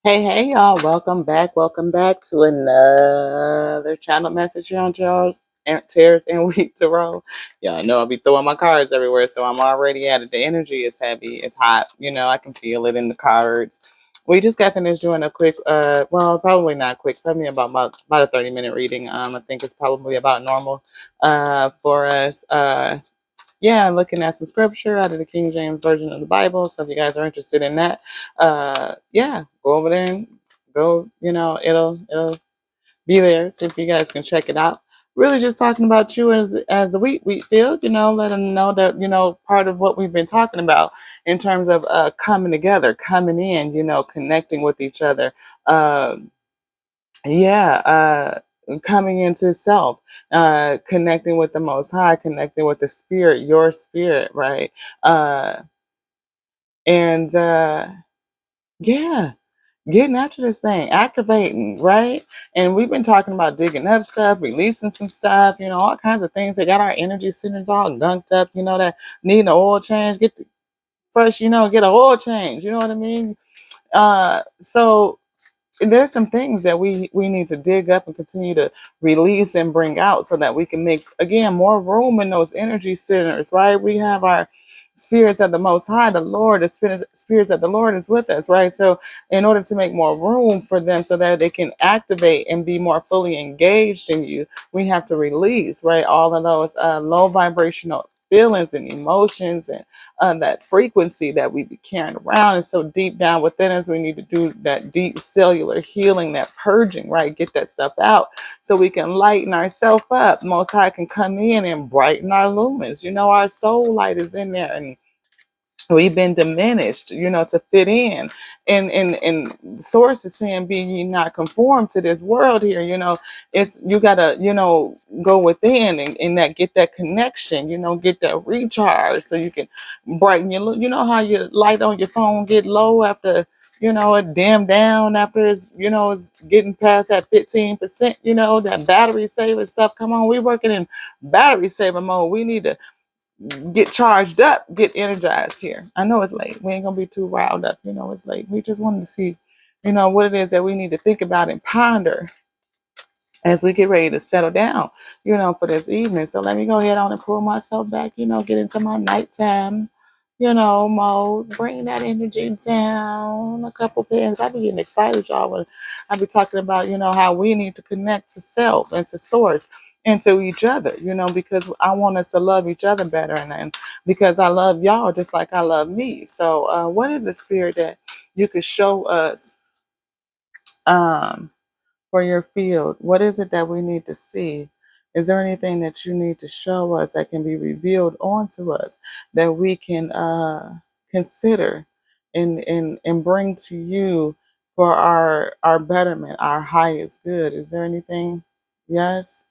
Hey, y'all. Welcome back to another channel message here on Tears and Week to Roll. Y'all know I'll be throwing my cards everywhere, so I'm already at it. The energy is heavy, it's hot. I can feel it in the cards. We just got finished doing a quick, well, probably not quick, probably about a 30-minute reading. I think it's probably about normal for us. Yeah, looking at some scripture out of the King James Version of the Bible. So if you guys are interested in that, yeah, go over there and go, it'll be there. So if you guys can check it out. Really just talking about you as a wheat field, let them know that, part of what we've been talking about in terms of coming together, coming in, connecting with each other. Um yeah, coming into self, connecting with the most high, connecting with the spirit, your spirit, right? uh and yeah, getting after this thing, activating, right? And we've been talking about digging up stuff, releasing some stuff, all kinds of things that got our energy centers all gunked up, that need an oil change. Get the fresh, get an oil change, you know what I mean? So there's some things that we need to dig up and continue to release and bring out so that we can make, again, more room in those energy centers, right? We have our spirits of the most high, the Lord, the spirits of the Lord is with us, right? So in order to make more room for them so that they can activate and be more fully engaged in you, we have to release, right, all of those low vibrational feelings and emotions and that frequency that we be carrying around is so deep down within us. We need to do that deep cellular healing, that purging, right? Get that stuff out so we can lighten ourselves up. Most High can come in and brighten our lumens. Our soul light is in there, and we've been diminished, to fit in. And source is saying, be ye not conformed to this world here. It's, you gotta, go within and that, get that connection, get that recharge so you can brighten your, how your light on your phone get low after, it dim down after it's getting past that 15%, that battery saving stuff. Come on, we working in battery saving mode. We need to get charged up, get energized here. I know it's late. We ain't gonna be too riled up. It's late. We just wanted to see, what it is that we need to think about and ponder as we get ready to settle down, for this evening. So let me go ahead on and pull myself back, get into my nighttime, mode, bring that energy down a couple pins. I be getting excited, y'all, when I be talking about, how we need to connect to self and to source and to each other, because I want us to love each other better, and because I love y'all just like I love me. So what is the spirit that you could show us um for your field? What is it that we need to see? Is there anything that you need to show us that can be revealed onto us that we can consider and bring to you for our betterment, our highest good? Is there anything? Yes?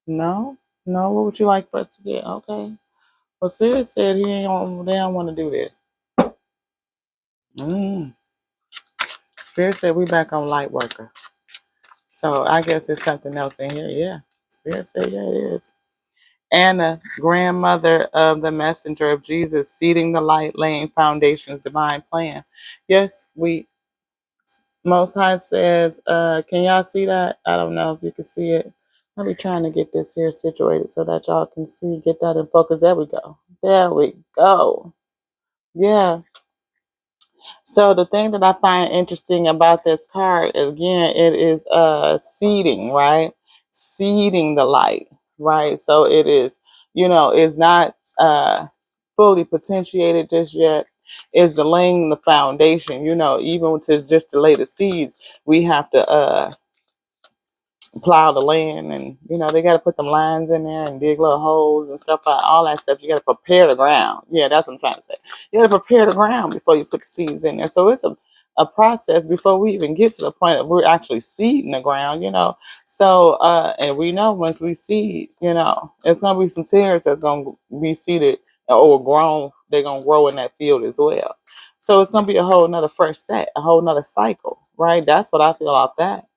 No? No? What would you like for us to get? Okay. Well, Spirit said they don't want to do this. Mm. Spirit said we back on light worker. So I guess it's something else in here. Yeah. Spirit said, yeah, it is. Anna, grandmother of the messenger of Jesus, seeding the light, laying foundations, divine plan. Yes, we, Most High says, can y'all see that? I don't know if you can see it. I'll be trying to get this here situated so that y'all can see, get that in focus. There we go. There we go. Yeah. So the thing that I find interesting about this card, again, it is seeding, right? Seeding the light, right? So it is, is not fully potentiated just yet. Is the laying the foundation, even to just to lay the seeds, we have to plow the land, and they got to put them lines in there and dig little holes and stuff like all that stuff. You got to prepare the ground. Yeah, that's what I'm trying to say. You got to prepare the ground before you put the seeds in there. So it's a process before we even get to the point of we're actually seeding the ground. So and we know once we seed, it's gonna be some tares that's gonna be seeded or grown. They're gonna grow in that field as well. So it's gonna be a whole nother fresh set, a whole nother cycle, right? That's what I feel off that.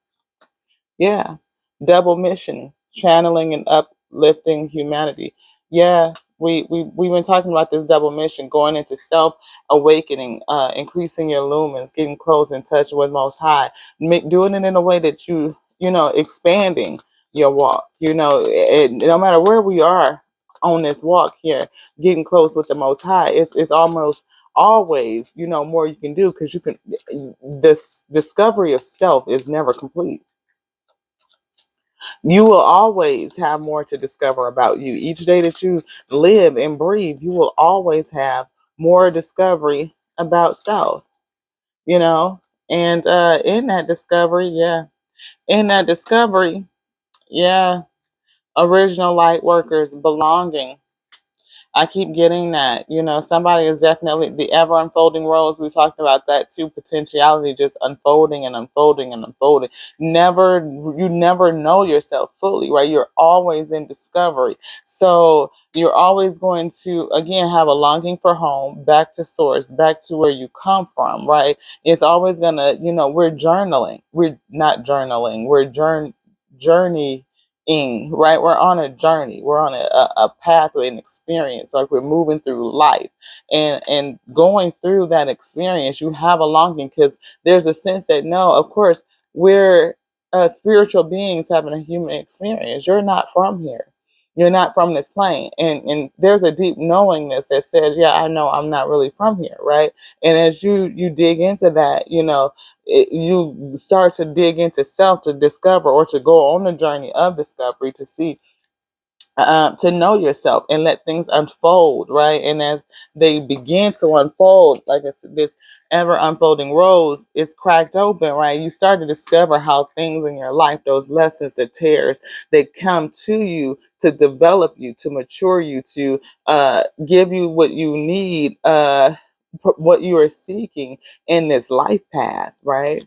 Yeah. Double mission, channeling and uplifting humanity. Yeah. We've been talking about this double mission, going into self awakening, increasing your lumens, getting close in touch with Most High, doing it in a way that you know, expanding your walk. You know, no matter where we are on this walk here, getting close with the Most High, it's almost always, you know, more you can do, because you can. This discovery of self is never complete. You will always have more to discover about you. Each day that you live and breathe, you will always have more discovery about self, you know? And in that discovery, yeah, in that discovery, yeah, original light workers belonging. I keep getting that. You know, somebody is definitely the ever unfolding roles. We talked about that too. Potentiality just unfolding and unfolding and unfolding. Never, you never know yourself fully, right? You're always in discovery. So you're always going to, again, have a longing for home, back to source, back to where you come from, right? It's always going to, you know, we're journaling. We're not journaling. We're journey right? We're on a journey. We're on a pathway, an experience. Like we're moving through life, and going through that experience, you have a longing, because there's a sense that, no, of course, we're spiritual beings having a human experience. You're not from here. You're not from this plane, and there's a deep knowingness that says, yeah, I know I'm not really from here, right? And as you dig into that, you know, you start to dig into self to discover, or to go on the journey of discovery, to see, to know yourself and let things unfold, right? And as they begin to unfold, like this ever unfolding rose is cracked open, right? You start to discover how things in your life, those lessons, the tears, they come to you to develop you, to mature you, to give you what you need, what you are seeking in this life path, right?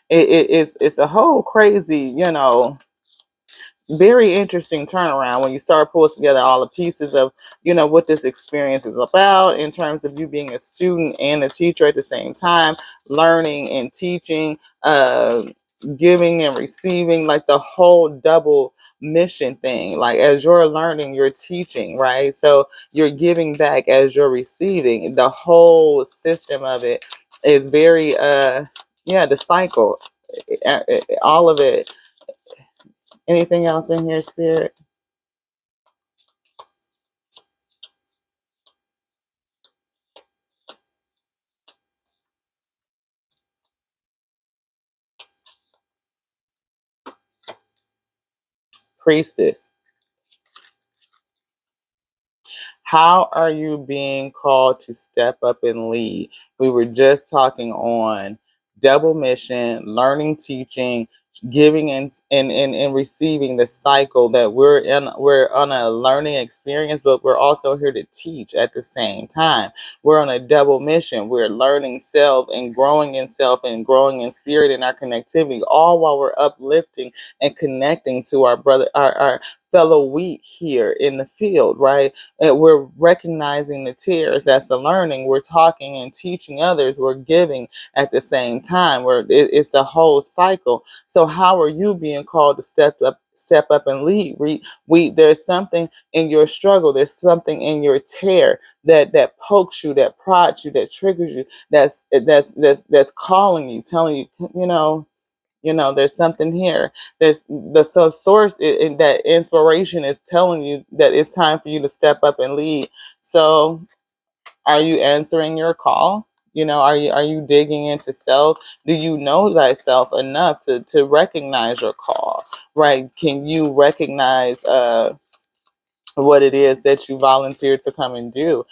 It's a whole crazy, you know, very interesting turnaround when you start pulling together all the pieces of, you know, what this experience is about, in terms of you being a student and a teacher at the same time, learning and teaching, giving and receiving, like the whole double mission thing. Like as you're learning, you're teaching, right? So you're giving back as you're receiving. The whole system of it is very yeah, the cycle, all of it. Anything else in here, Spirit? Priestess, how are you being called to step up and lead? We were just talking on double mission, learning, teaching, giving and receiving, the cycle that we're in. We're on a learning experience, but we're also here to teach at the same time. We're on a double mission. We're learning self and growing in self and growing in spirit and our connectivity, all while we're uplifting and connecting to our brother, our fellow wheat here in the field, right? And we're recognizing the tears. That's the learning. We're talking and teaching others. We're giving at the same time. It's the whole cycle. So how are you being called to step up and lead? We there's something in your struggle. There's something in your tear that pokes you, that prods you, that triggers you. That's calling you, telling you, there's something here. There's the source in that inspiration is telling you that it's time for you to step up and lead. So are you answering your call? Are you digging into self? Do you know thyself enough to recognize your call? Right? Can you recognize what it is that you volunteered to come and do?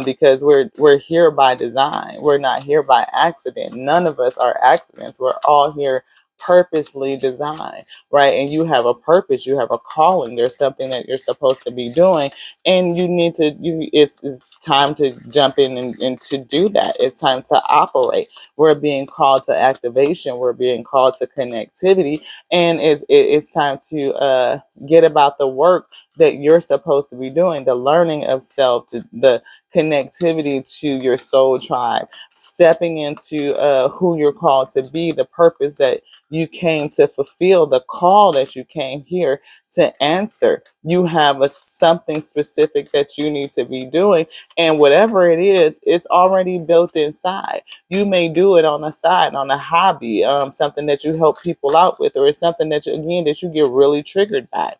Because we're here by design. We're not here by accident. None of us are accidents. We're all here purposely designed, right? And you have a purpose, you have a calling. There's something that you're supposed to be doing, and you need to. It's time to jump in and to do that. It's time to operate. We're being called to activation. We're being called to connectivity, and it's time to get about the work that you're supposed to be doing, the learning of self, to the connectivity to your soul tribe, stepping into who you're called to be, the purpose that you came to fulfill, the call that you came here to answer. You have a something specific that you need to be doing, and whatever it is, it's already built inside. You may do it on the side, on a hobby, something that you help people out with, or it's something that you, again, that you get really triggered by.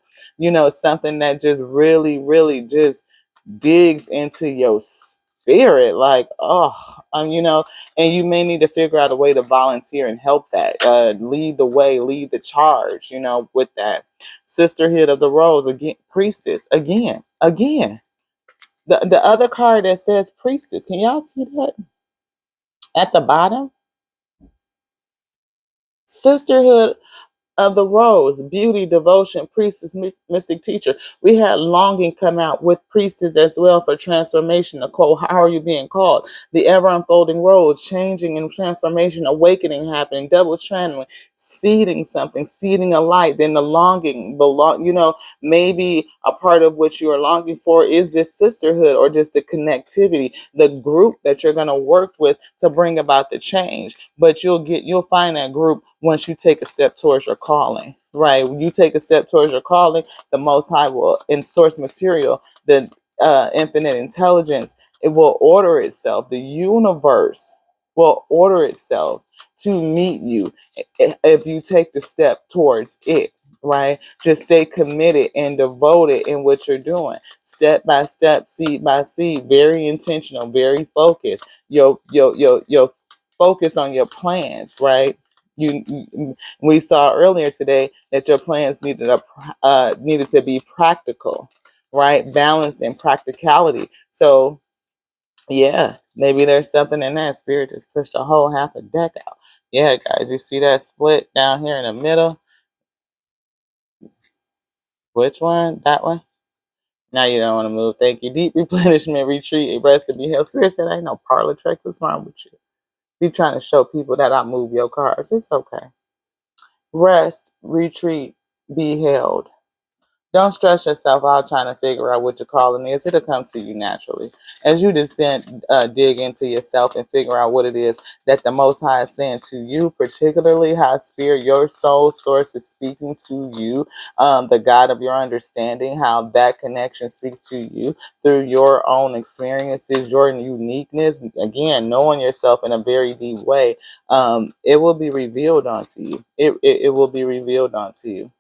Something that just really, really just digs into your spirit, like, oh, and you may need to figure out a way to volunteer and help that, lead the way, lead the charge, with that. Sisterhood of the Rose, again, priestess, again. The other card that says priestess, can y'all see that at the bottom? Sisterhood of the Rose, beauty, devotion, priestess, mystic teacher. We had longing come out with priestess as well for transformation. Nicole, how are you being called? The ever unfolding rose, changing and transformation, awakening happening, double channeling, seeding something, seeding a light. Then the longing, maybe a part of what you are longing for is this sisterhood or just the connectivity, the group that you're going to work with to bring about the change. But you'll find that group once you take a step towards your calling, right? When you take a step towards your calling, the Most High will, in source material, the infinite intelligence, it will order itself. The universe will order itself to meet you if you take the step towards it, right? Just stay committed and devoted in what you're doing, step by step, seed by seed, very intentional, very focused. Your focus on your plans, right? We saw earlier today that your plans needed to be practical, right? Balance and practicality. So yeah, maybe there's something in that. Spirit just pushed a whole half a deck out. Yeah, guys, you see that split down here in the middle? Which one? That one? Now you don't want to move. Thank you. Deep replenishment, retreat, rest, and be held. Spirit said, ain't no parlor trick. What's wrong with you? Be trying to show people that I move your cars. It's okay. Rest, retreat, be held. Don't stress yourself out trying to figure out what your calling is. It'll come to you naturally. As you descend, dig into yourself and figure out what it is that the Most High is saying to you, particularly how Spirit, your soul source is speaking to you, the God of your understanding, how that connection speaks to you through your own experiences, your uniqueness. Again, knowing yourself in a very deep way, it will be revealed onto you. It will be revealed onto you.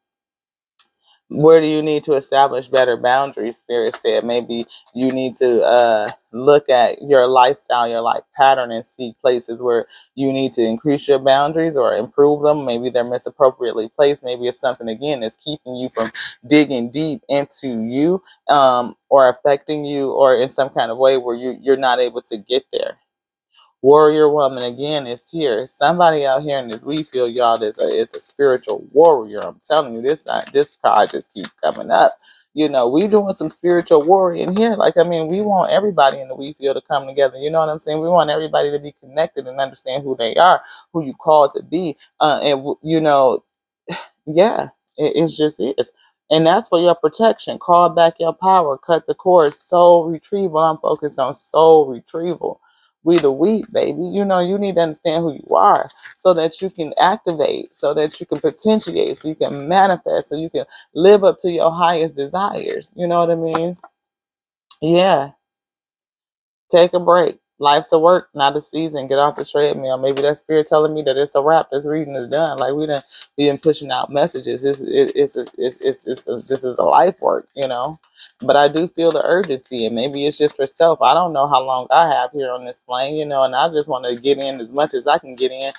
Where do you need to establish better boundaries? Spirit said maybe you need to look at your lifestyle, your life pattern, and see places where you need to increase your boundaries or improve them. Maybe they're misappropriately placed. Maybe it's something, again, that's keeping you from digging deep into you, or affecting you, or in some kind of way where you're not able to get there. Warrior woman, again, is here. Somebody out here in this we feel, y'all, is a spiritual warrior. I'm telling you, this card just keeps coming up. We doing some spiritual warrior in here. Like, I mean, we want everybody in the we feel to come together. You know what I'm saying? We want everybody to be connected and understand who they are, who you called to be. Yeah, it just is. And that's for your protection. Call back your power. Cut the cord. Soul retrieval. I'm focused on soul retrieval. We the wheat, baby. You need to understand who you are so that you can activate, so that you can potentiate, so you can manifest, so you can live up to your highest desires. You know what I mean? Yeah. Take a break. Life's a work, not a season. Get off the treadmill. Maybe that spirit telling me that it's a wrap. This reading is done. Like, we been pushing out messages. This is a life work. But I do feel the urgency, and maybe it's just for self. I don't know how long I have here on this plane, and I just want to get in as much as I can get in.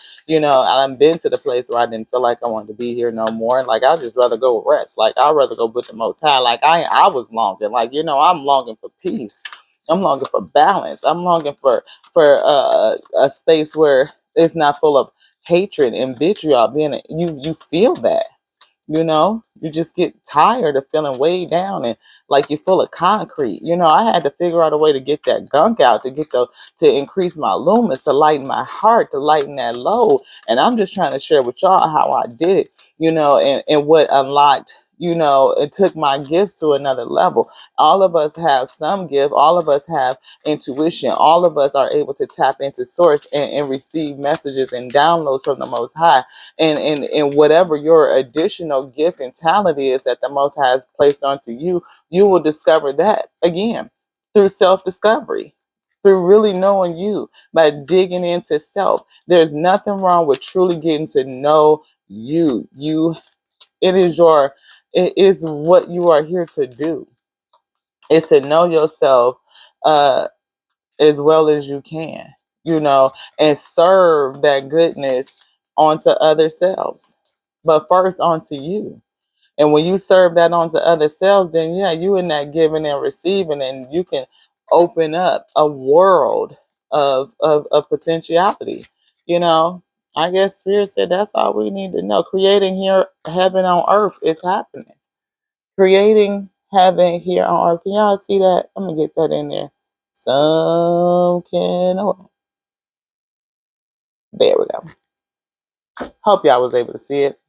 I've been to the place where I didn't feel like I wanted to be here no more. Like, I'd just rather go rest. Like, I'd rather go with the Most High. Like, I was longing. Like, I'm longing for peace. I'm longing for balance. I'm longing for a space where it's not full of hatred and vitriol. You feel that, you just get tired of feeling weighed down and like you're full of concrete. I had to figure out a way to get that gunk out, to increase my lumens, to lighten my heart, to lighten that load. And I'm just trying to share with y'all how I did it, and what unlocked it took my gifts to another level. All of us have some gift. All of us have intuition. All of us are able to tap into source and receive messages and downloads from the Most High. And whatever your additional gift and talent is that the Most High has placed onto you, you will discover that again through self-discovery, through really knowing you, by digging into self. There's nothing wrong with truly getting to know you. It is what you are here to do. It's to know yourself uh as well as you can, and serve that goodness onto other selves. But first onto you. And when you serve that onto other selves, then yeah, you in that giving and receiving, and you can open up a world of potentiality. You know, I guess Spirit said that's all we need to know. Creating here heaven on earth is happening. Creating heaven here on earth. Can y'all see that? I'm gonna get that in there. Some can. There we go. Hope y'all was able to see it.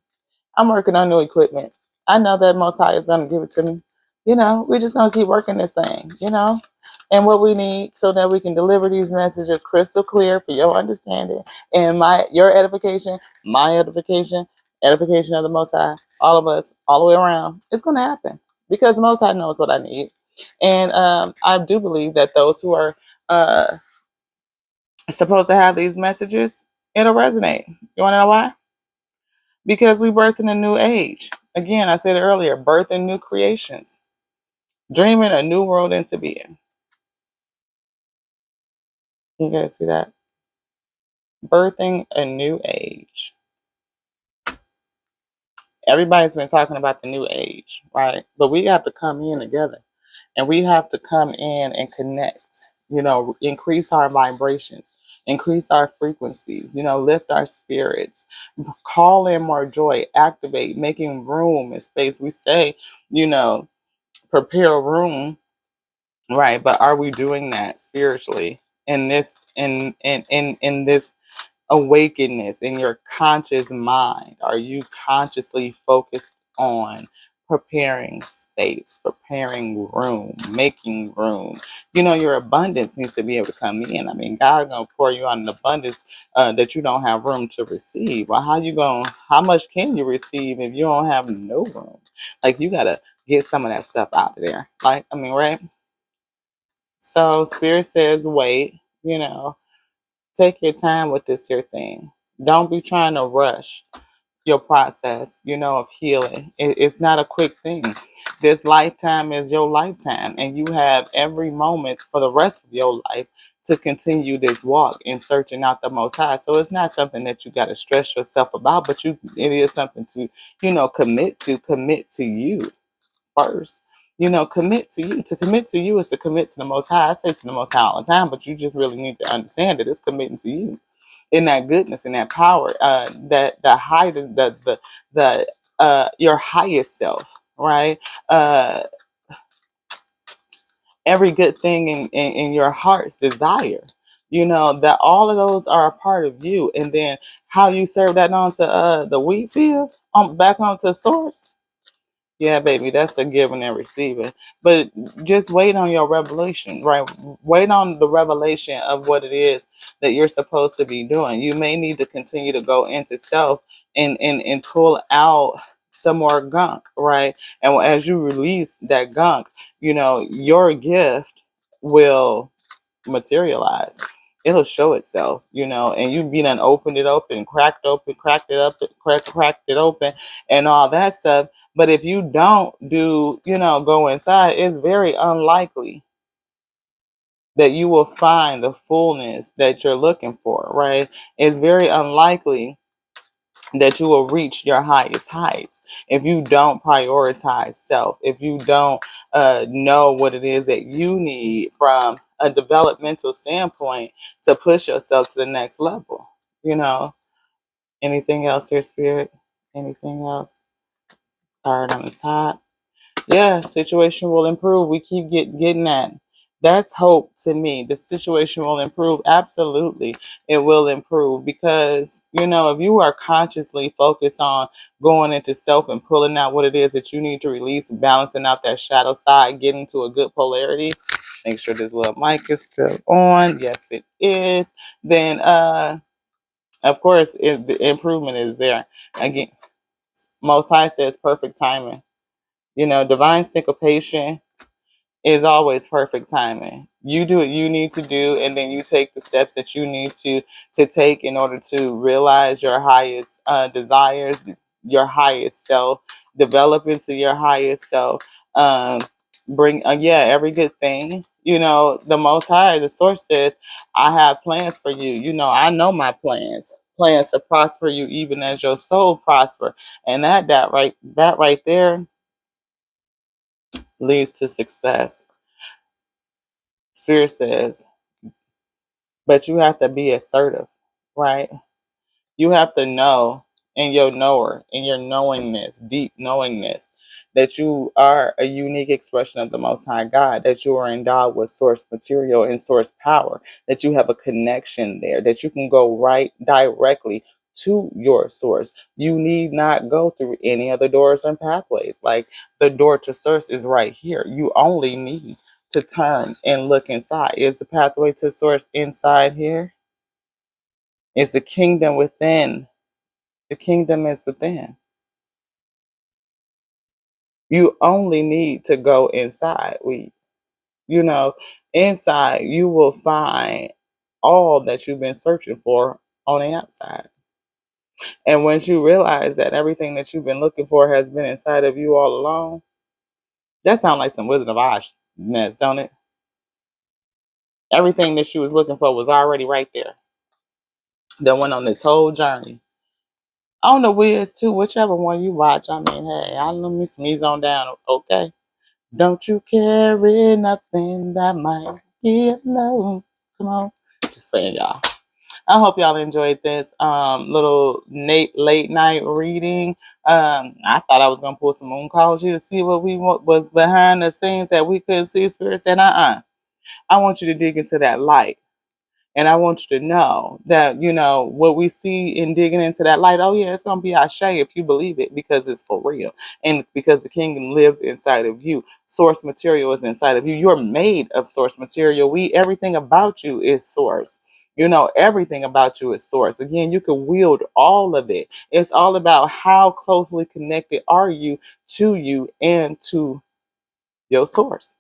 I'm working on new equipment. I know that Most High is going to give it to me. We're just going to keep working this thing, and what we need so that we can deliver these messages crystal clear for your understanding and your edification, my edification, edification of the Most High, all of us, all the way around. It's going to happen because the Most High knows what I need. And I do believe that those who are supposed to have these messages, it'll resonate. You want to know why? Because we birth in a new age. Again, I said it earlier, birthing new creations, dreaming a new world into being. You guys see that? Birthing a new age. Everybody's been talking about the new age, right? But we have to come in together, and we have to come in and connect, increase our vibrations, increase our frequencies, lift our spirits, call in more joy, activate, making room and space. We say, prepare a room. Right, but are we doing that spiritually in this awakeness in your conscious mind? Are you consciously focused on preparing space, preparing room, making room? Your abundance needs to be able to come in. I mean, God's gonna pour you out an abundance that you don't have room to receive. Well, how much can you receive if you don't have no room? Like, you gotta get some of that stuff out of there. Like, I mean, right? So Spirit says, wait, take your time with this here thing. Don't be trying to rush your process, of healing. It's not a quick thing. This lifetime is your lifetime, and you have every moment for the rest of your life to continue this walk in searching out the Most High. So it's not something that you got to stress yourself about, but it is something to, commit to you first. Commit to you. To commit to you is to commit to the Most High. I say to the Most High all the time, but you just really need to understand that it's committing to you in that goodness and that power, that the high, the your highest self, right? Every good thing in your heart's desire. That all of those are a part of you, and then how you serve that onto the wheat field, back onto source. Yeah, baby, that's the giving and receiving. But just wait on your revelation, right? Wait on the revelation of what it is that you're supposed to be doing. You may need to continue to go into self and pull out some more gunk, right? And as you release that gunk, your gift will materialize. It'll show itself, and you be done opened it open, cracked it up, cracked it open, and all that stuff. But if you don't go inside, it's very unlikely that you will find the fullness that you're looking for, right? It's very unlikely that you will reach your highest heights if you don't prioritize self, if you don't know what it is that you need from a developmental standpoint to push yourself to the next level. Anything else here, Spirit? Anything else? Card on the top. Yeah, situation will improve. We keep getting that. That's hope to me. The situation will improve. Absolutely, it will improve because, if you are consciously focused on going into self and pulling out what it is that you need to release, balancing out that shadow side, getting to a good polarity. Make sure this little mic is still on. Yes, it is. Then, of course, the improvement is there. Again, Most High says perfect timing. Divine syncopation is always perfect timing. You do what you need to do, and then you take the steps that you need to take in order to realize your highest desires, your highest self, develop into your highest self. Um, Bring, every good thing. The Most High, the Source says, "I have plans for you." I know my plans to prosper you, even as your soul prosper, and that right there leads to success. Spirit says, but you have to be assertive, right? You have to know in your knower, in your knowingness, deep knowingness, that you are a unique expression of the Most High God, that you are endowed with source material and source power, that you have a connection there, that you can go right directly to your source. You need not go through any other doors and pathways. Like the door to source is right here. You only need to turn and look inside. Is the pathway to source inside here? Is the kingdom within? The kingdom is within. You only need to go inside. You know, Inside you will find all that you've been searching for on the outside. And once you realize that everything that you've been looking for has been inside of you all along, that sounds like some Wizard of Oz mess, don't it? Everything that you was looking for was already right there. That went on this whole journey. On the Wiz too, whichever one you watch. I mean, hey, I let me sneeze on down, okay? Don't you carry nothing that might be alone. Come on. Just saying, y'all. I hope y'all enjoyed this little late night reading. I thought I was gonna pull some mooncology to see what was behind the scenes that we couldn't see. Spirit said, I want you to dig into that light. And I want you to know that, what we see in digging into that light, oh, yeah, it's going to be Ashe if you believe it, because it's for real. And because the kingdom lives inside of you. Source material is inside of you. You're made of source material. Everything about you is source. Everything about you is source. Again, you can wield all of it. It's all about how closely connected are you to you and to your source.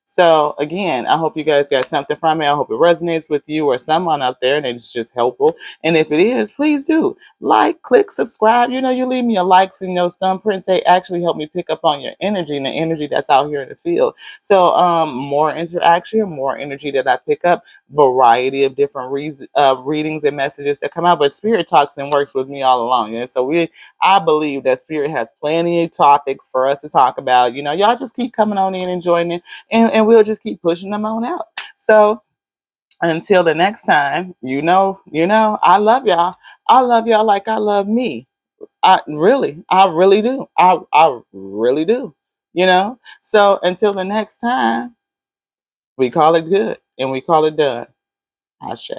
So again, I hope you guys got something from it. I hope it resonates with you or someone out there and it's just helpful. And if it is, please do like, click, subscribe. You leave me your likes and those thumbprints. They actually help me pick up on your energy and the energy that's out here in the field. So more interaction, more energy that I pick up, variety of different readings and messages that come out. But Spirit talks and works with me all along. Yeah. So I believe that Spirit has plenty of topics for us to talk about. Y'all just keep coming on in and joining, and we'll just keep pushing them on out. So until the next time, I love y'all. I love y'all like I love me. I really do. I really do. So until the next time, we call it good and we call it done. Ashe.